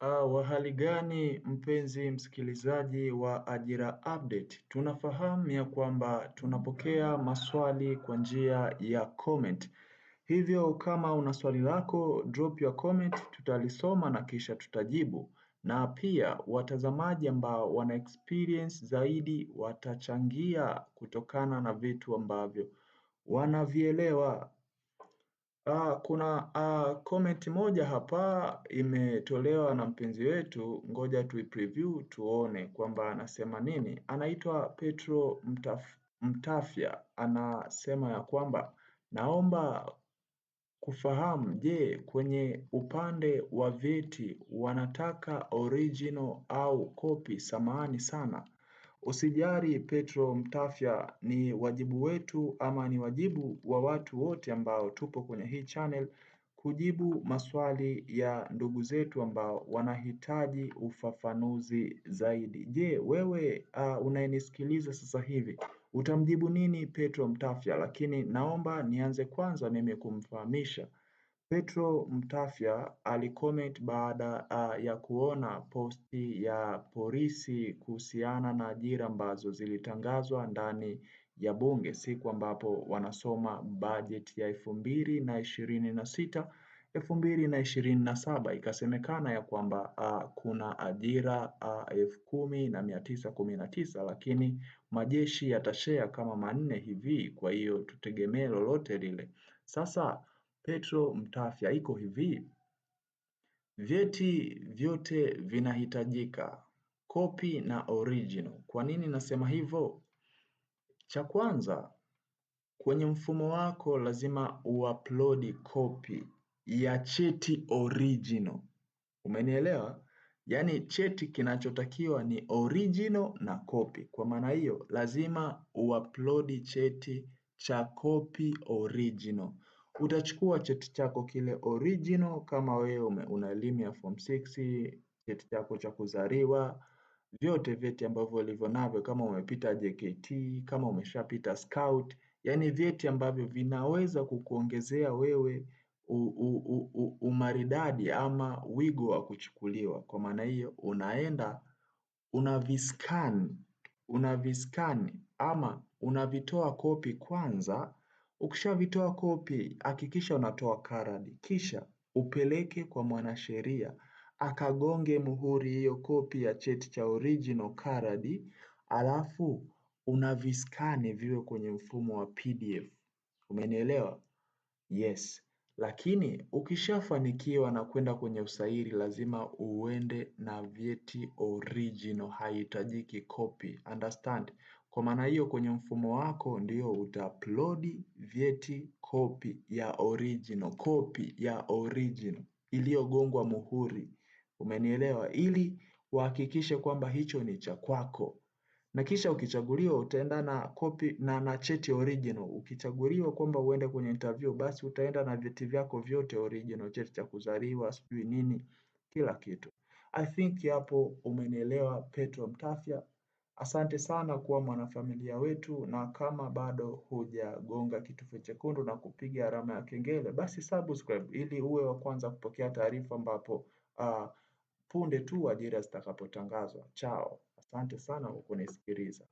Wahali gani mpenzi msikilizaji wa Ajira Update. Tunafahamu ya kwamba tunapokea maswali kwa njia ya comment. Hivyo kama una swali lako, drop your comment, tutalisoma na kisha tutajibu. Na pia watazamaji ambao wana experience zaidi watachangia kutokana na vitu ambavyo wanavielewa. Kuna comment moja hapa imetolewa na mpenzi wetu, ngoja preview tuone kwamba anasema nini. Anaitwa Petro Mtafya, anasema ya kwamba naomba kufahamu, je, kwenye upande wa vyeti wanataka original au copy? Samahani sana. Usijali Petro Mtafya, ni wajibu wetu ama ni wajibu wa watu wote ambao tupo kwenye hii channel kujibu maswali ya ndugu zetu ambao wanahitaji ufafanuzi zaidi. Je, wewe unayenisikiliza sasa hivi utamjibu nini Petro Mtafya? Lakini naomba nianze kwanza mimi kumfahamisha Petro Mtafya alicomment baada ya kuona posti ya polisi kuhusiana na ajira ambazo zilitangazwa ndani ya bunge siku ambapo wanasoma bajeti ya 2026 2027. Ikasemekana ya kwamba kuna ajira 10,919 lakini majeshi yatashare kama 4 hivi, kwa hiyo tutegemee lolote lile. Sasa Petro Mtafya, iko hivi, vyeti vyote vinahitajika, copy na original. Kwa nini nasema hivyo? Cha kwanza, kwenye mfumo wako lazima uupload copy ya cheti original. Umenielewa? Yaani cheti kinachotakiwa ni original na copy. Kwa maana hiyo lazima uupload cheti cha copy original. Utachukua cheti chako kile original kama wewe una elimu ya form 6, cheti chako cha kuzaliwa, vyote vyeti ambavyo ulivyo navyo, kama umepita JKT, kama umeshapita scout, yani vyeti ambavyo vinaweza kukuongezea wewe umaridadi ama wigo wa kuchukuliwa. Kwa maana hiyo unaenda unaviscan ama unavitoa kopi kwanza. Ukishavitoa kopi hakikisha unatoa karadi, kisha upeleke kwa mwanasheria akagonge muhuri hiyo kopi ya cheti cha original karadi, alafu unaviskani viwe kwenye mfumo wa PDF. Umenielewa? Yes. Lakini ukishafanikiwa na kwenda kwenye usaili lazima uende na vyeti original, haihitajiki copy. Understand? Kwa maana hiyo kwenye mfumo wako ndio utaupload vyeti copy ya original iliyogongwa muhuri. Umenielewa? Ili uhakikishe kwamba hicho ni cha kwako. Na kisha ukichaguliwa utaenda na copy na cheti original. Ukichaguliwa kwamba uende kwenye interview, basi utaenda na vyeti vyako vyote original, cheti cha kuzaliwa, sijui nini, kila kitu. I think hapo umenielewa Petro Mtafya. Asante sana kuwa mwanafamilia wetu, na kama bado hujagonga kitufe chekundu na kupiga alama ya kengele, basi subscribe ili uwe wa kwanza kupokea taarifa ambapo punde tu ajira zitakapotangazwa. Chao. Asante sana kwa kunisikiliza.